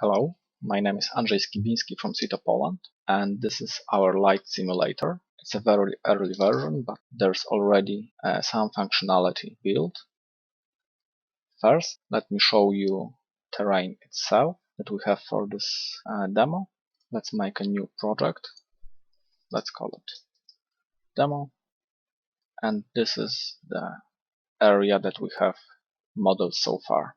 Hello, my name is Andrzej Skibiński from CITO Poland, and this is our light simulator. It's a very early version, but there's already some functionality built. First, let me show you terrain itself that we have for this demo. Let's make a new project. Let's call it demo. And this is the area that we have modeled so far.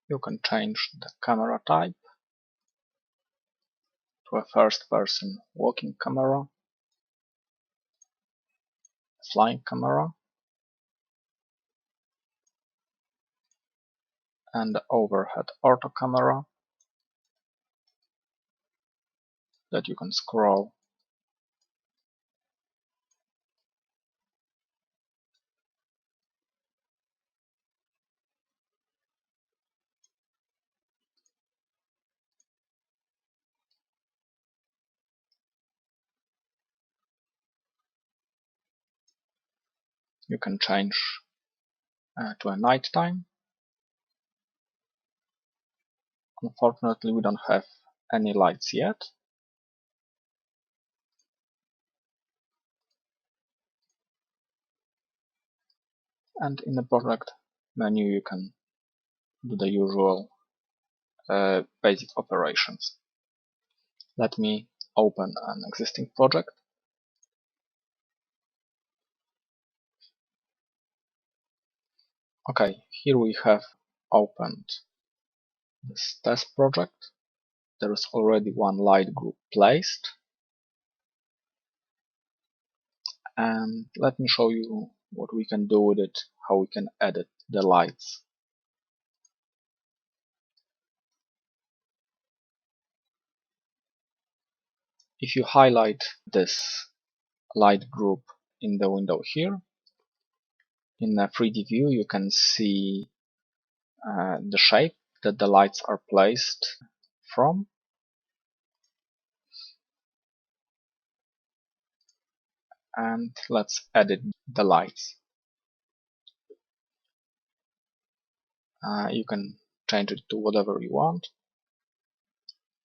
You can change the camera type to a first-person walking camera, flying camera, and the overhead ortho camera that you can scroll. You can change to a nighttime. Unfortunately, we don't have any lights yet. And in the project menu, you can do the usual basic operations. Let me open an existing project. Okay, here we have opened this test project. There is already one light group placed. And let me show you what we can do with it, how we can edit the lights. If you highlight this light group in the window here, in a 3D view you can see the shape that the lights are placed from. And let's edit the lights. You can change it to whatever you want.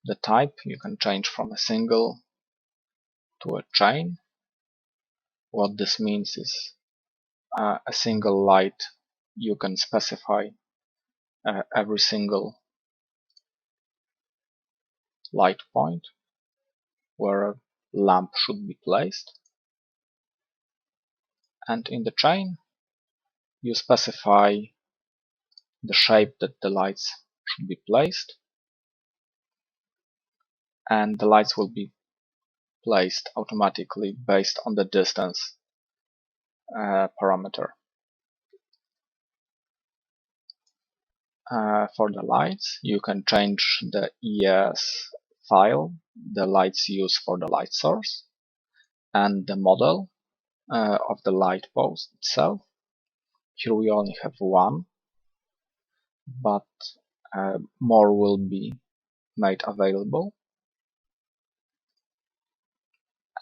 The type you can change from a single to a chain. What this means is a single light, you can specify every single light point where a lamp should be placed. And in the chain you specify the shape that the lights should be placed, and the lights will be placed automatically based on the distance parameter. For the lights, you can change the ES file the lights use for the light source and the model of the light post itself. Here we only have one, but more will be made available.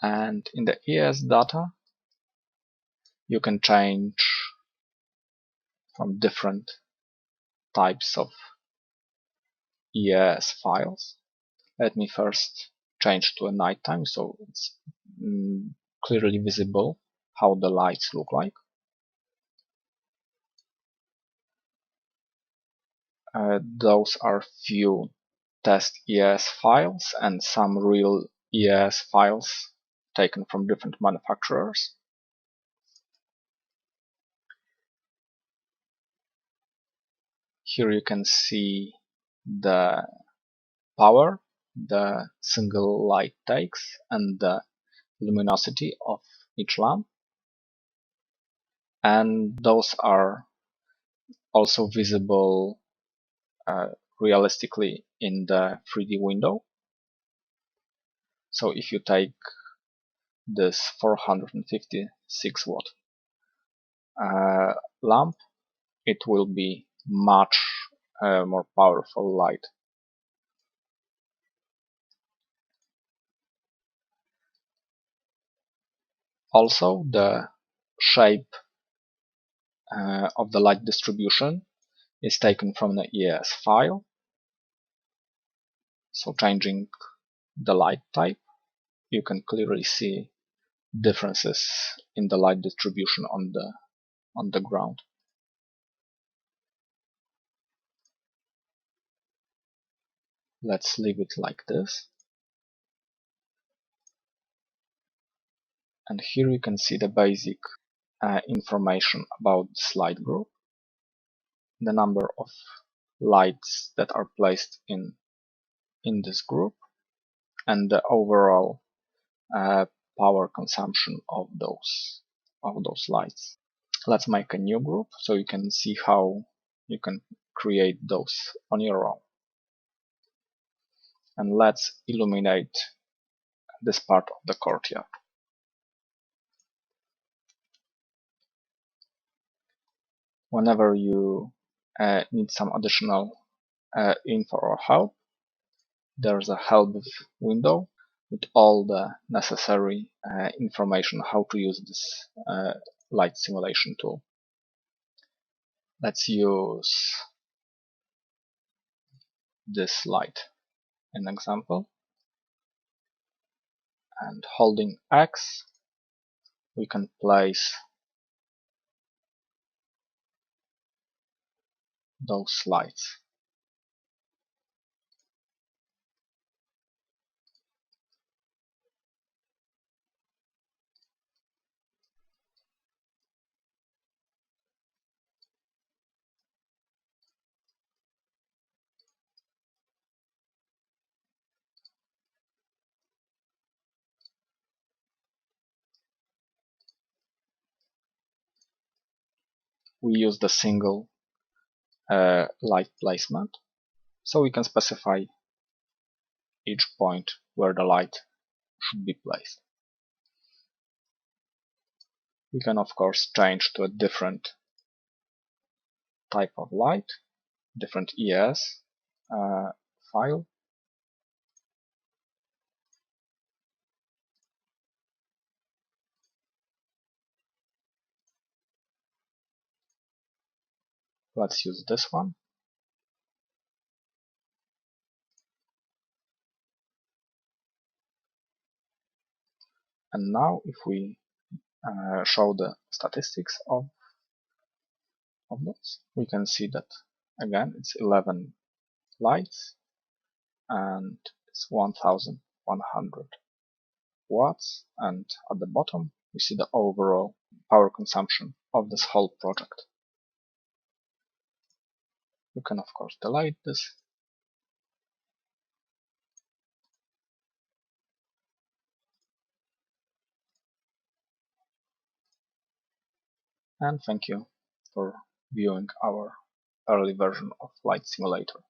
And in the ES data, you can change from different types of ES files. Let me first change to a nighttime so it's clearly visible how the lights look like. Those are few test ES files and some real ES files taken from different manufacturers. Here you can see the power the single light takes and the luminosity of each lamp, and those are also visible realistically in the 3D window. So if you take this 456 watt lamp, it will be much more powerful light. Also, the shape of the light distribution is taken from the ES file. So changing the light type, you can clearly see differences in the light distribution on the ground. Let's leave it like this. And here you can see the basic information about this light group, the number of lights that are placed in this group, and the overall power consumption of those lights. Let's make a new group so you can see how you can create those on your own. And let's illuminate this part of the courtyard. Whenever you need some additional info or help, there's a help window with all the necessary information how to use this light simulation tool. Let's use this light an example, and holding X we can place those lights. We use the single light placement, so we can specify each point where the light should be placed. We can of course change to a different type of light, different ES file. Let's use this one. And now if we show the statistics of those, we can see that again it's 11 lights and it's 1100 watts, and at the bottom we see the overall power consumption of this whole project. You can of course delete this. And thank you for viewing our early version of Light Simulator.